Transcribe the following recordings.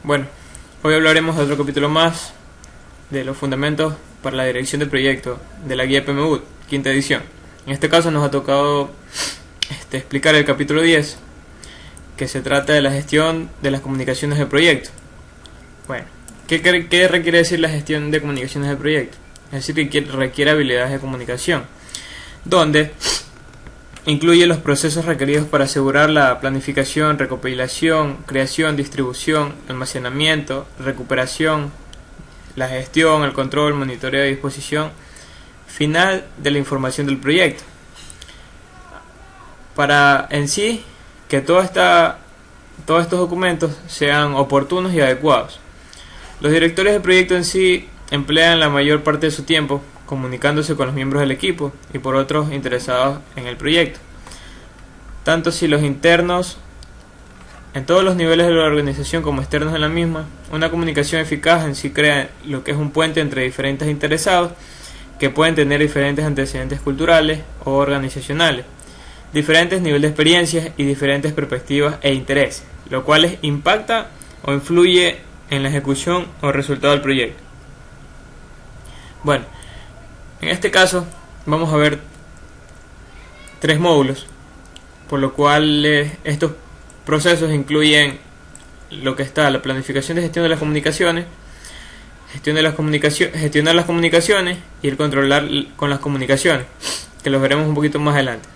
Bueno, hoy hablaremos de otro capítulo más de los fundamentos para la dirección de proyecto de la guía PMBOK, quinta edición. En este caso nos ha tocado explicar el capítulo 10, que se trata de la gestión de las comunicaciones de proyecto. Bueno, ¿qué requiere decir la gestión de comunicaciones de proyecto? Es decir, que requiere habilidades de comunicación, donde incluye los procesos requeridos para asegurar la planificación, recopilación, creación, distribución, almacenamiento, recuperación, la gestión, el control, monitoreo y disposición final de la información del proyecto. Para en sí que todos estos documentos sean oportunos y adecuados. Los directores de proyecto en sí emplean la mayor parte de su tiempo comunicándose con los miembros del equipo y por otros interesados en el proyecto, tanto si los internos en todos los niveles de la organización como externos en la misma. Una comunicación eficaz en sí crea lo que es un puente entre diferentes interesados que pueden tener diferentes antecedentes culturales o organizacionales, diferentes niveles de experiencias y diferentes perspectivas e intereses, lo cual impacta o influye en la ejecución o resultado del proyecto. Bueno, en este caso vamos a ver 3 módulos, por lo cual estos procesos incluyen lo que está la planificación de gestión de las comunicaciones, gestionar las comunicaciones y el controlar con las comunicaciones, que los veremos un poquito más adelante.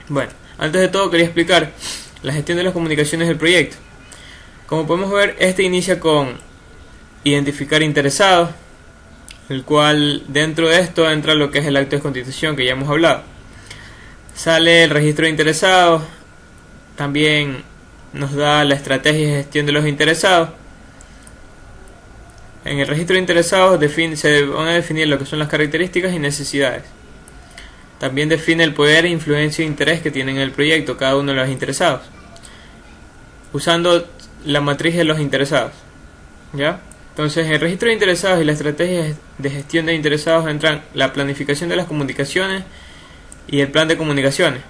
Bueno, antes de todo quería explicar la gestión de las comunicaciones del proyecto. Como podemos ver, inicia con identificar interesados, el cual dentro de esto entra lo que es el acto de constitución que ya hemos hablado. Sale el registro de interesados, también nos da la estrategia de gestión de los interesados. En el registro de interesados se van a definir lo que son las características y necesidades. También define el poder, influencia e interés que tienen en el proyecto cada uno de los interesados, usando la matriz de los interesados. ¿Ya? Entonces, en el registro de interesados y la estrategia de gestión de interesados entran la planificación de las comunicaciones y el plan de comunicaciones,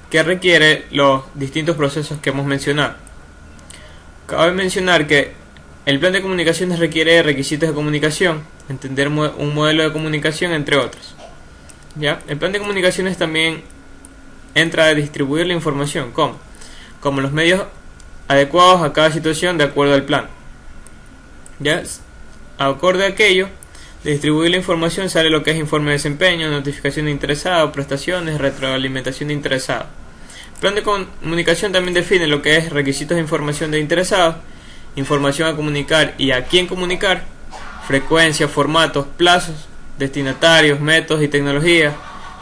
que requiere los distintos procesos que hemos mencionado. Cabe mencionar que el plan de comunicaciones requiere requisitos de comunicación, entender un modelo de comunicación, entre otros. ¿Ya? El plan de comunicaciones también entra a distribuir la información, como los medios adecuados a cada situación de acuerdo al plan. ¿Ya? Acorde a aquello, de distribuir la información sale lo que es informe de desempeño, notificación de interesado, prestaciones, retroalimentación de interesado. El plan de comunicación también define lo que es requisitos de información de interesados, información a comunicar y a quién comunicar, frecuencia, formatos, plazos, destinatarios, métodos y tecnologías.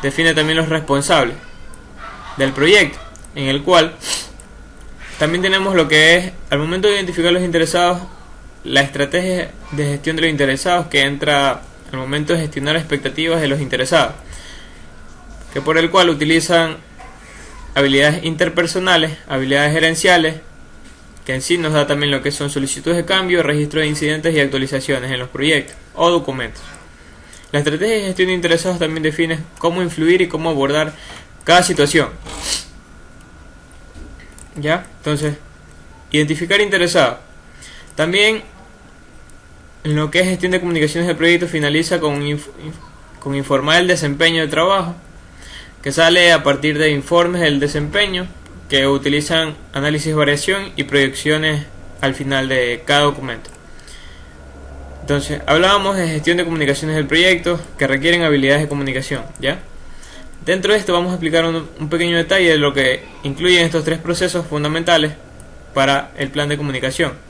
Define también los responsables del proyecto, en el cual también tenemos lo que es, al momento de identificar los interesados, la estrategia de gestión de los interesados, que entra al momento de gestionar expectativas de los interesados, que por el cual utilizan habilidades interpersonales, habilidades gerenciales, que en sí nos da también lo que son solicitudes de cambio, registro de incidentes y actualizaciones en los proyectos o documentos. La estrategia de gestión de interesados también define cómo influir y cómo abordar cada situación. ¿Ya? Entonces, identificar interesados. También en lo que es gestión de comunicaciones de proyecto finaliza con informar el desempeño de trabajo, que sale a partir de informes del desempeño que utilizan análisis, variación y proyecciones al final de cada documento. Entonces, hablábamos de gestión de comunicaciones del proyecto que requieren habilidades de comunicación, ¿ya? Dentro de esto vamos a explicar un pequeño detalle de lo que incluyen estos 3 procesos fundamentales para el plan de comunicación.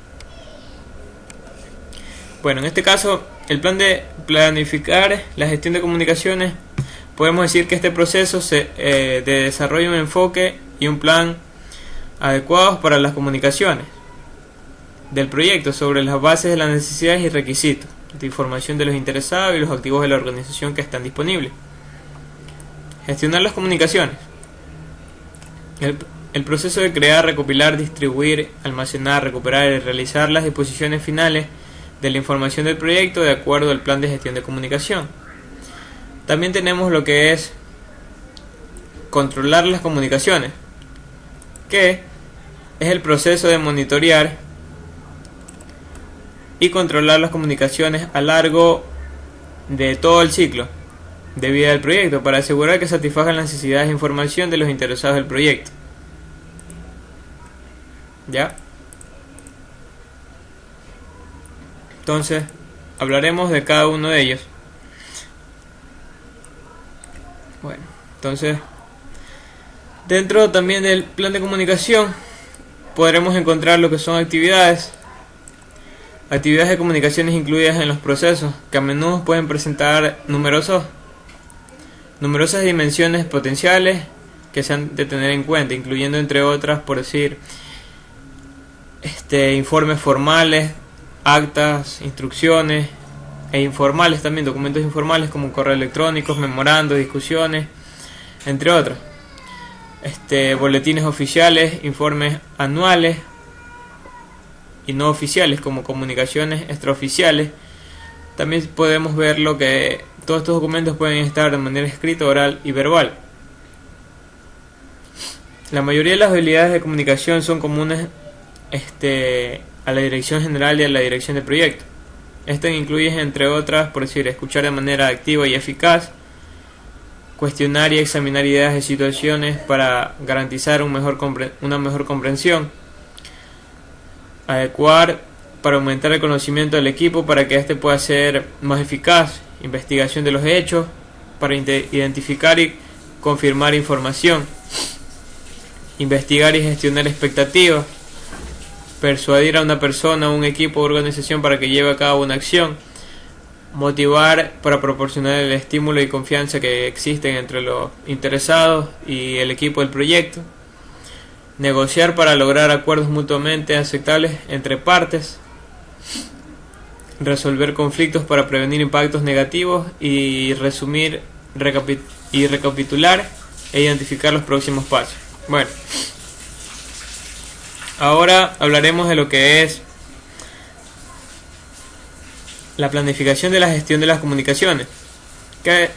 Bueno, en este caso, el plan de planificar la gestión de comunicaciones, podemos decir que este proceso de desarrollo un enfoque y un plan adecuados para las comunicaciones del proyecto sobre las bases de las necesidades y requisitos de información de los interesados y los activos de la organización que están disponibles. Gestionar las comunicaciones. El proceso de crear, recopilar, distribuir, almacenar, recuperar y realizar las disposiciones finales de la información del proyecto de acuerdo al plan de gestión de comunicación. También tenemos lo que es controlar las comunicaciones, que es el proceso de monitorear y controlar las comunicaciones a largo de todo el ciclo de vida del proyecto para asegurar que satisfagan las necesidades de información de los interesados del proyecto. ¿Ya? Entonces, hablaremos de cada uno de ellos. Bueno, entonces, dentro también del plan de comunicación podremos encontrar lo que son actividades de comunicaciones incluidas en los procesos, que a menudo pueden presentar numerosas dimensiones potenciales que se han de tener en cuenta, incluyendo entre otras, por decir, informes formales, actas, instrucciones, e informales también, documentos informales como correos electrónicos, memorandos, discusiones, entre otros. Boletines oficiales, informes anuales y no oficiales como comunicaciones extraoficiales. También podemos ver lo que todos estos documentos pueden estar de manera escrita, oral y verbal. La mayoría de las habilidades de comunicación son comunes a la dirección general y a la dirección de proyecto. Estas incluyen, entre otras, por decir, escuchar de manera activa y eficaz, cuestionar y examinar ideas y situaciones para garantizar una mejor comprensión, adecuar para aumentar el conocimiento del equipo para que éste pueda ser más eficaz, investigación de los hechos para identificar y confirmar información, investigar y gestionar expectativas, persuadir a una persona, un equipo o organización para que lleve a cabo una acción, motivar para proporcionar el estímulo y confianza que existen entre los interesados y el equipo del proyecto, negociar para lograr acuerdos mutuamente aceptables entre partes, resolver conflictos para prevenir impactos negativos y resumir, recapitular e identificar los próximos pasos. Bueno, ahora hablaremos de lo que es la planificación de la gestión de las comunicaciones, que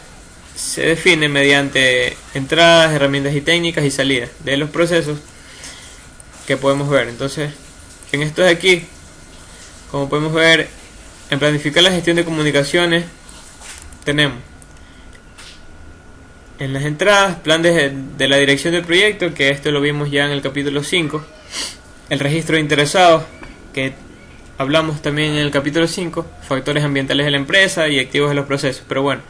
se define mediante entradas, herramientas y técnicas y salidas de los procesos que podemos ver. Entonces, en esto de aquí, como podemos ver, en planificar la gestión de comunicaciones tenemos en las entradas, plan de la dirección del proyecto, que esto lo vimos ya en el capítulo 5, el registro de interesados, que hablamos también en el capítulo 5, factores ambientales de la empresa y activos de los procesos. Pero bueno,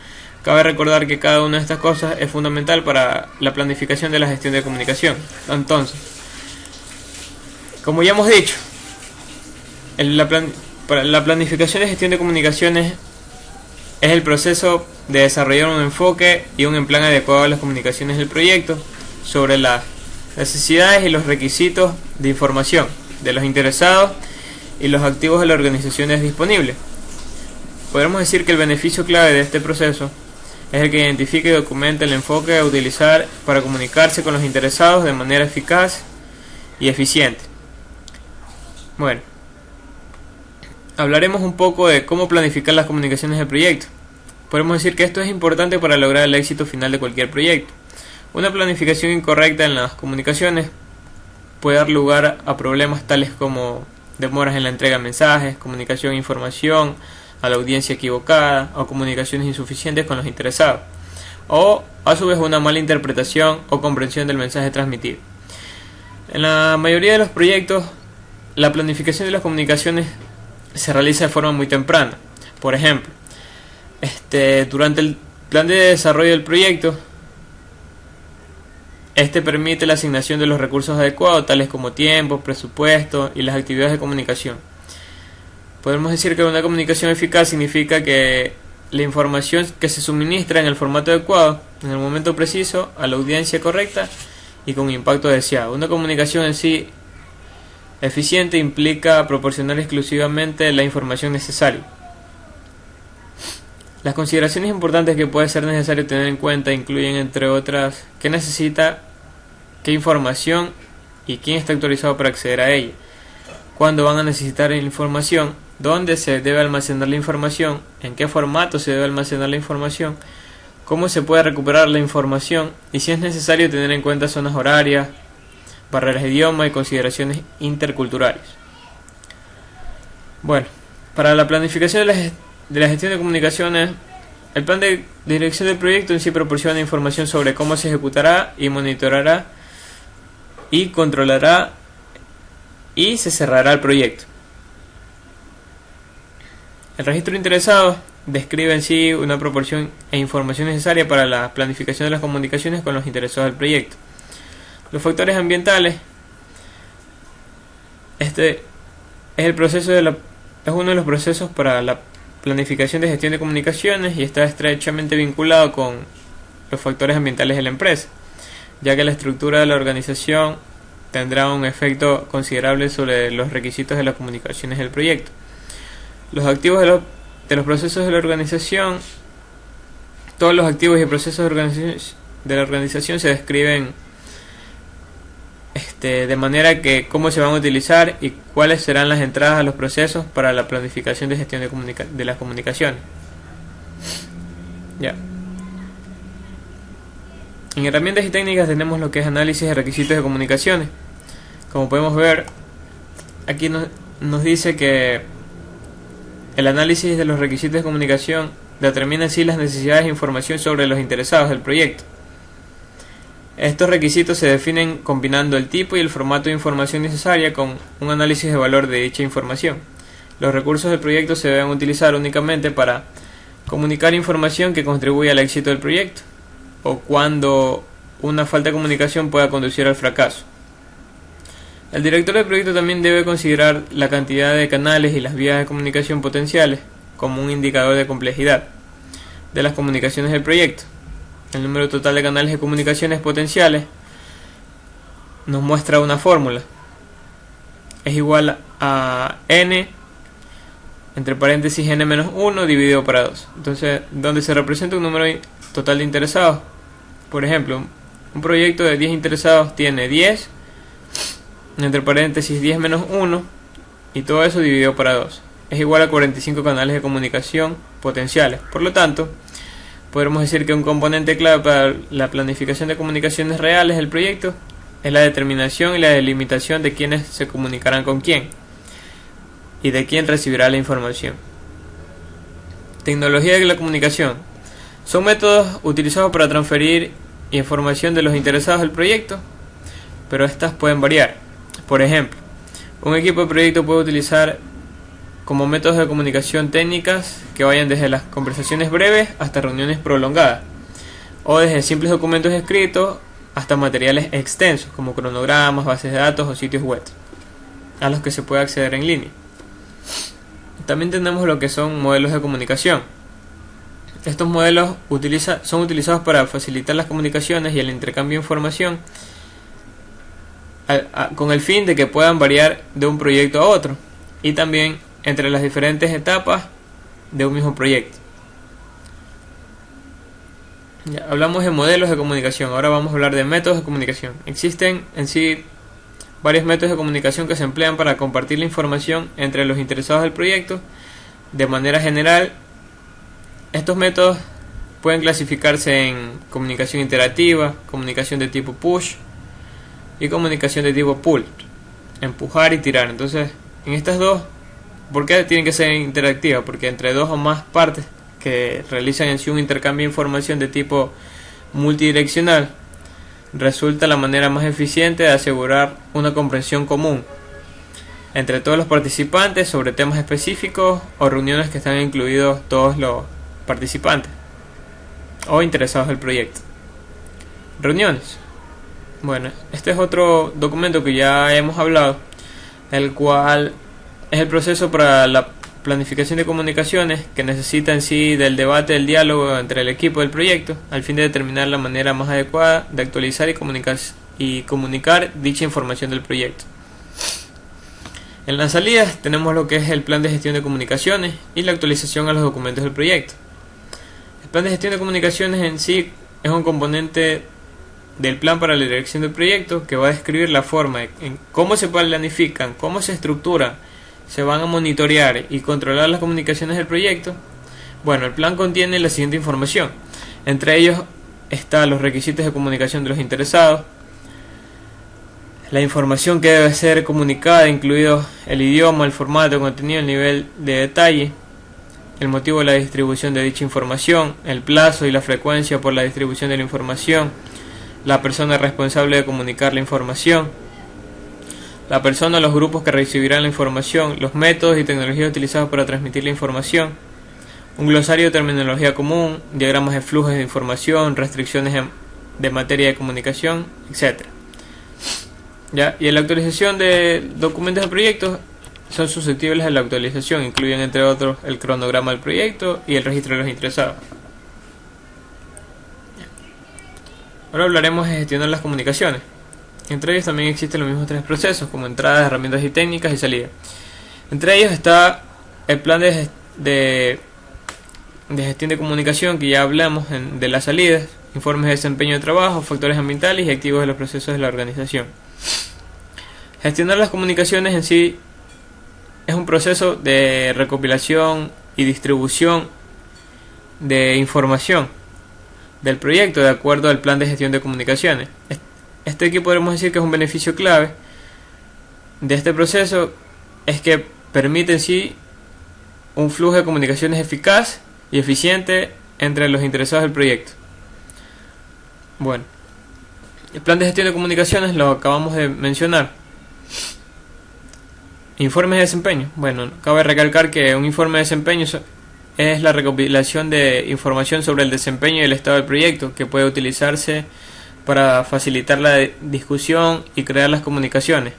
cabe recordar que cada una de estas cosas es fundamental para la planificación de la gestión de comunicación. Entonces, como ya hemos dicho, para la planificación de gestión de comunicaciones es el proceso de desarrollar un enfoque y un plan adecuado a las comunicaciones del proyecto sobre las necesidades y los requisitos de información de los interesados y los activos de la organización disponibles. Podemos decir que el beneficio clave de este proceso es el que identifica y documenta el enfoque a utilizar para comunicarse con los interesados de manera eficaz y eficiente. Bueno, hablaremos un poco de cómo planificar las comunicaciones del proyecto. Podemos decir que esto es importante para lograr el éxito final de cualquier proyecto. Una planificación incorrecta en las comunicaciones puede dar lugar a problemas tales como demoras en la entrega de mensajes, comunicación e información a la audiencia equivocada o comunicaciones insuficientes con los interesados, o a su vez una mala interpretación o comprensión del mensaje transmitido. En la mayoría de los proyectos, la planificación de las comunicaciones se realiza de forma muy temprana. Por ejemplo, durante el plan de desarrollo del proyecto, permite la asignación de los recursos adecuados, tales como tiempo, presupuesto y las actividades de comunicación. Podemos decir que una comunicación eficaz significa que la información que se suministra en el formato adecuado, en el momento preciso, a la audiencia correcta y con impacto deseado. Una comunicación en sí eficiente implica proporcionar exclusivamente la información necesaria. Las consideraciones importantes que puede ser necesario tener en cuenta incluyen, entre otras, qué necesita, qué información y quién está autorizado para acceder a ella, cuándo van a necesitar la información, dónde se debe almacenar la información, en qué formato se debe almacenar la información, cómo se puede recuperar la información y si es necesario tener en cuenta zonas horarias, barreras de idioma y consideraciones interculturales. Bueno, Para la planificación de la gestión de comunicaciones, el plan de dirección del proyecto en sí proporciona información sobre cómo se ejecutará y monitorará y controlará y se cerrará el proyecto. El registro de interesados describe en sí una proporción e información necesaria para la planificación de las comunicaciones con los interesados del proyecto. Los factores ambientales. Este es el proceso es uno de los procesos para la planificación de gestión de comunicaciones y está estrechamente vinculado con los factores ambientales de la empresa, ya que la estructura de la organización tendrá un efecto considerable sobre los requisitos de las comunicaciones del proyecto. Los activos de los procesos de la organización. Todos los activos y procesos de la organización se describen de manera que cómo se van a utilizar y cuáles serán las entradas a los procesos para la planificación de gestión de las comunicaciones. Ya. En herramientas y técnicas tenemos lo que es análisis de requisitos de comunicaciones. Como podemos ver, aquí nos dice que el análisis de los requisitos de comunicación determina así las necesidades e información sobre los interesados del proyecto. Estos requisitos se definen combinando el tipo y el formato de información necesaria con un análisis de valor de dicha información. Los recursos del proyecto se deben utilizar únicamente para comunicar información que contribuya al éxito del proyecto o cuando una falta de comunicación pueda conducir al fracaso. El director del proyecto también debe considerar la cantidad de canales y las vías de comunicación potenciales como un indicador de complejidad de las comunicaciones del proyecto. El número total de canales de comunicaciones potenciales nos muestra una fórmula. Es igual a n entre paréntesis n-1 dividido para 2. Entonces, donde se representa un número total de interesados. Por ejemplo, un proyecto de 10 interesados tiene 10 entre paréntesis 10 menos 1 y todo eso dividido para 2. Es igual a 45 canales de comunicación potenciales. Por lo tanto, podremos decir que un componente clave para la planificación de comunicaciones reales del proyecto es la determinación y la delimitación de quiénes se comunicarán con quién y de quién recibirá la información. Tecnología de la comunicación. Son métodos utilizados para transferir información de los interesados del proyecto, pero estas pueden variar. Por ejemplo, un equipo de proyecto puede utilizar como métodos de comunicación técnicas que vayan desde las conversaciones breves hasta reuniones prolongadas, o desde simples documentos escritos hasta materiales extensos como cronogramas, bases de datos o sitios web, a los que se puede acceder en línea. También tenemos lo que son modelos de comunicación. Estos modelos son utilizados para facilitar las comunicaciones y el intercambio de información con el fin de que puedan variar de un proyecto a otro y también entre las diferentes etapas de un mismo proyecto. Ya, hablamos de modelos de comunicación, ahora vamos a hablar de métodos de comunicación. Existen en sí varios métodos de comunicación que se emplean para compartir la información entre los interesados del proyecto. De manera general, estos métodos pueden clasificarse en comunicación interactiva, comunicación de tipo push y comunicación de tipo pull, empujar y tirar. Entonces, en estas dos, ¿por qué tienen que ser interactivas? Porque entre dos o más partes que realizan en sí un intercambio de información de tipo multidireccional, resulta la manera más eficiente de asegurar una comprensión común entre todos los participantes sobre temas específicos o reuniones que están incluidos todos los participantes o interesados del proyecto. Reuniones. Bueno, este es otro documento que ya hemos hablado, el cual es el proceso para la planificación de comunicaciones que necesita en sí del debate, del diálogo entre el equipo del proyecto, al fin de determinar la manera más adecuada de actualizar y comunicar dicha información del proyecto. En las salidas tenemos lo que es el plan de gestión de comunicaciones y la actualización a los documentos del proyecto. El plan de gestión de comunicaciones en sí es un componente del plan para la dirección del proyecto que va a describir la forma en cómo se planifican, cómo se estructura, se van a monitorear y controlar las comunicaciones del proyecto. Bueno, el plan contiene la siguiente información. Entre ellos están los requisitos de comunicación de los interesados, la información que debe ser comunicada, incluido el idioma, el formato, el contenido, el nivel de detalle, el motivo de la distribución de dicha información, el plazo y la frecuencia por la distribución de la información, la persona responsable de comunicar la información, la persona o los grupos que recibirán la información, los métodos y tecnologías utilizados para transmitir la información, un glosario de terminología común, diagramas de flujos de información, restricciones de materia de comunicación, etc. ¿Ya? Y en la actualización de documentos de proyectos son susceptibles a la actualización, incluyen entre otros el cronograma del proyecto y el registro de los interesados. Ahora hablaremos de gestionar las comunicaciones. Entre ellos también existen los mismos tres procesos, como entradas, herramientas y técnicas y salida. Entre ellos está el plan de gestión de comunicación, que ya hablamos de las salidas, informes de desempeño de trabajo, factores ambientales y activos de los procesos de la organización. Gestionar las comunicaciones en sí es un proceso de recopilación y distribución de información del proyecto de acuerdo al plan de gestión de comunicaciones. Este aquí podemos decir que es un beneficio clave de este proceso, es que permite en sí un flujo de comunicaciones eficaz y eficiente entre los interesados del proyecto. Bueno, el plan de gestión de comunicaciones lo acabamos de mencionar. Informes de desempeño. Bueno, cabe recalcar que un informe de desempeño es la recopilación de información sobre el desempeño y el estado del proyecto, que puede utilizarse para facilitar la discusión y crear las comunicaciones.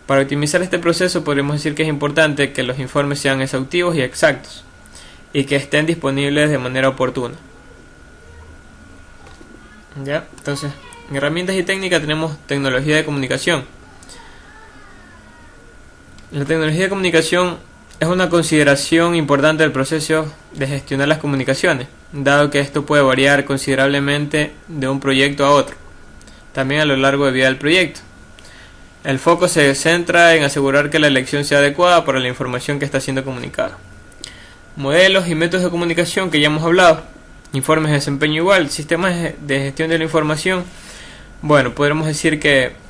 Para optimizar este proceso podemos decir que es importante que los informes sean exhaustivos y exactos y que estén disponibles de manera oportuna. ¿Ya? Entonces, en herramientas y técnicas tenemos tecnología de comunicación. La tecnología de comunicación es una consideración importante del proceso de gestionar las comunicaciones, dado que esto puede variar considerablemente de un proyecto a otro, también a lo largo de vida del proyecto. El foco se centra en asegurar que la elección sea adecuada para la información que está siendo comunicada. Modelos y métodos de comunicación que ya hemos hablado, informes de desempeño igual, sistemas de gestión de la información. Bueno, podremos decir que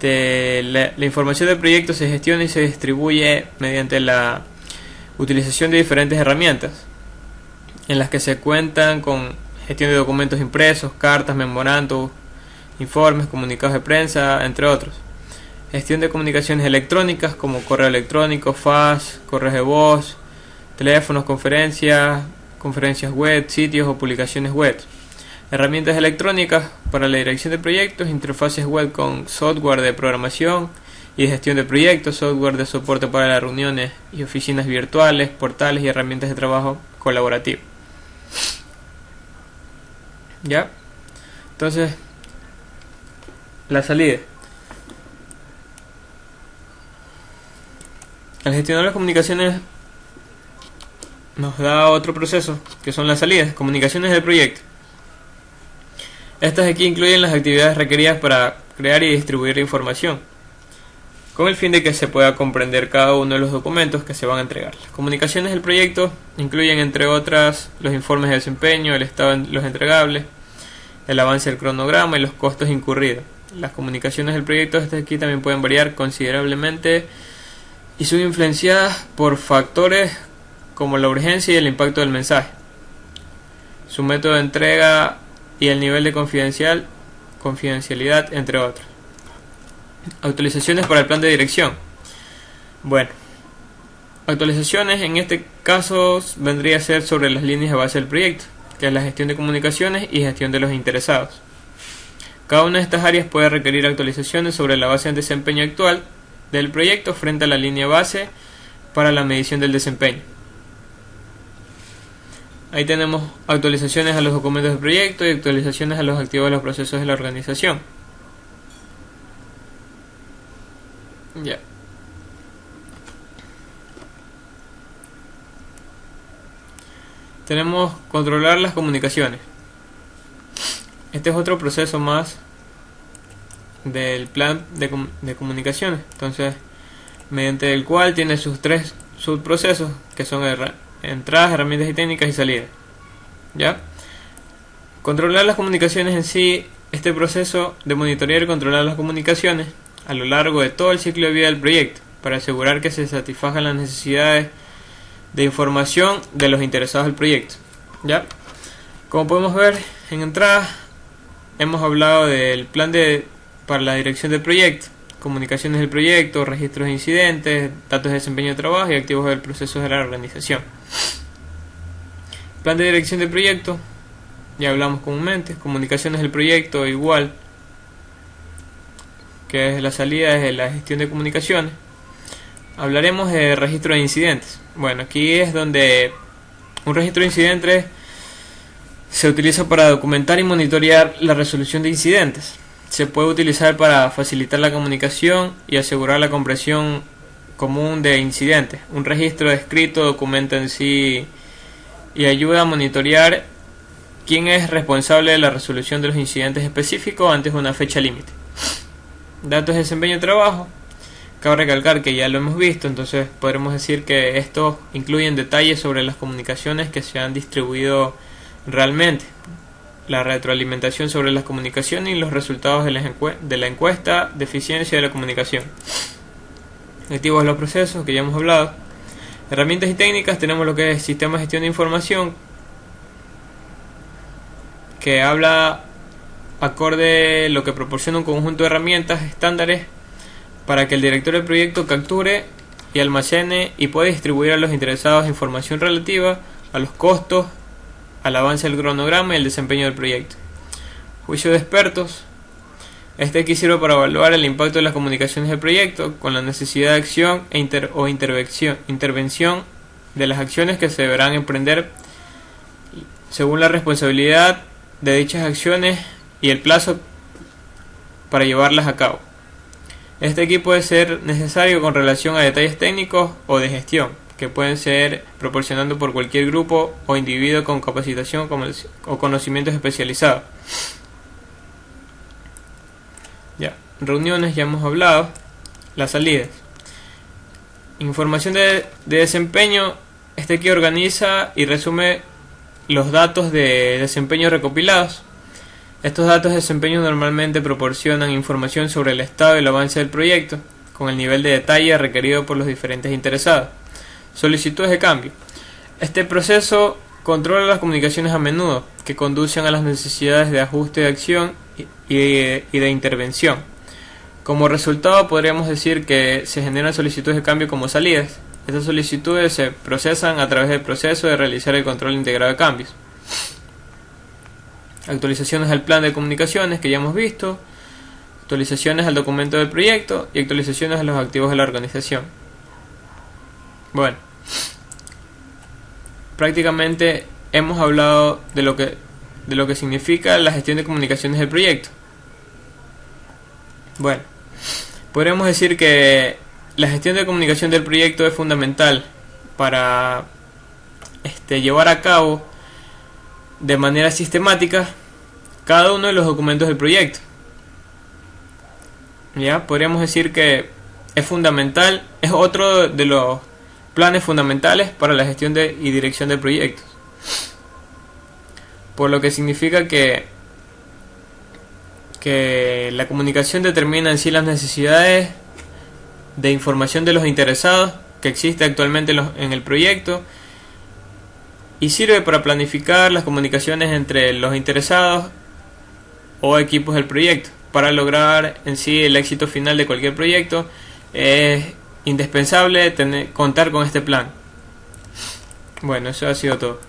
la información del proyecto se gestiona y se distribuye mediante la utilización de diferentes herramientas, en las que se cuentan con gestión de documentos impresos, cartas, memorandos, informes, comunicados de prensa, entre otros. Gestión de comunicaciones electrónicas como correo electrónico, fax, correos de voz, teléfonos, conferencias web, sitios o publicaciones web. Herramientas electrónicas para la dirección de proyectos, interfaces web con software de programación y gestión de proyectos, software de soporte para las reuniones y oficinas virtuales, portales y herramientas de trabajo colaborativo. ¿Ya? Entonces, la salida. Al gestionar las comunicaciones nos da otro proceso, que son las salidas, comunicaciones del proyecto. Estas aquí incluyen las actividades requeridas para crear y distribuir información, con el fin de que se pueda comprender cada uno de los documentos que se van a entregar. Las comunicaciones del proyecto incluyen, entre otras, los informes de desempeño, el estado de los entregables, el avance del cronograma y los costos incurridos. Las comunicaciones del proyecto aquí también pueden variar considerablemente y son influenciadas por factores como la urgencia y el impacto del mensaje, su método de entrega y el nivel de confidencialidad, entre otros. Actualizaciones para el plan de dirección. Bueno, actualizaciones en este caso vendría a ser sobre las líneas de base del proyecto, que es la gestión de comunicaciones y gestión de los interesados. Cada una de estas áreas puede requerir actualizaciones sobre la base de desempeño actual del proyecto frente a la línea base para la medición del desempeño. Ahí tenemos actualizaciones a los documentos del proyecto y actualizaciones a los activos de los procesos de la organización. Ya. Tenemos controlar las comunicaciones. Este es otro proceso más del plan de comunicaciones. Entonces, mediante el cual tiene sus tres subprocesos, que son entradas, herramientas y técnicas y salidas. ¿Ya? Controlar las comunicaciones en sí este proceso de monitorear y controlar las comunicaciones a lo largo de todo el ciclo de vida del proyecto, para asegurar que se satisfagan las necesidades de información de los interesados del proyecto. ¿Ya? Como podemos ver en entrada, hemos hablado del plan para la dirección del proyecto, comunicaciones del proyecto, registros de incidentes, datos de desempeño de trabajo y activos del proceso de la organización. Plan de dirección del proyecto, ya hablamos comúnmente. Comunicaciones del proyecto, igual, que es la salida de la gestión de comunicaciones. Hablaremos de registro de incidentes. Bueno, aquí es donde un registro de incidentes se utiliza para documentar y monitorear la resolución de incidentes. Se puede utilizar para facilitar la comunicación y asegurar la comprensión común de incidentes. Un registro escrito documenta en sí y ayuda a monitorear quién es responsable de la resolución de los incidentes específicos antes de una fecha límite. Datos de desempeño de trabajo. Cabe recalcar que ya lo hemos visto, entonces podremos decir que estos incluyen detalles sobre las comunicaciones que se han distribuido realmente, la retroalimentación sobre las comunicaciones y los resultados de la encuesta de eficiencia de la comunicación. Activos de los procesos, que ya hemos hablado. Herramientas y técnicas, tenemos lo que es sistema de gestión de información, que habla acorde lo que proporciona un conjunto de herramientas estándares para que el director del proyecto capture y almacene y pueda distribuir a los interesados información relativa a los costos, al avance del cronograma y el desempeño del proyecto. Juicio de expertos. Este aquí sirve para evaluar el impacto de las comunicaciones del proyecto con la necesidad de acción o intervención de las acciones que se deberán emprender según la responsabilidad de dichas acciones y el plazo para llevarlas a cabo. Este aquí puede ser necesario con relación a detalles técnicos o de gestión, que pueden ser proporcionando por cualquier grupo o individuo con capacitación o conocimientos especializados. Ya, reuniones, ya hemos hablado. Las salidas. Información de desempeño. Este aquí organiza y resume los datos de desempeño recopilados. Estos datos de desempeño normalmente proporcionan información sobre el estado y el avance del proyecto, con el nivel de detalle requerido por los diferentes interesados. Solicitudes de cambio. Este proceso controla las comunicaciones a menudo, que conducen a las necesidades de ajuste de acción y de intervención. Como resultado, podríamos decir que se generan solicitudes de cambio como salidas. Estas solicitudes se procesan a través del proceso de realizar el control integrado de cambios. Actualizaciones al plan de comunicaciones, que ya hemos visto. Actualizaciones al documento del proyecto y actualizaciones a los activos de la organización. Bueno, prácticamente hemos hablado de lo que significa la gestión de comunicaciones del proyecto. Bueno, podríamos decir que la gestión de comunicación del proyecto es fundamental para llevar a cabo de manera sistemática cada uno de los documentos del proyecto. Ya podríamos decir que es fundamental, es otro de los planes fundamentales para la gestión y dirección de proyectos, por lo que significa que la comunicación determina en sí las necesidades de información de los interesados que existe actualmente en el proyecto y sirve para planificar las comunicaciones entre los interesados o equipos del proyecto. Para lograr en sí el éxito final de cualquier proyecto es indispensable contar con este plan. Bueno, eso ha sido todo.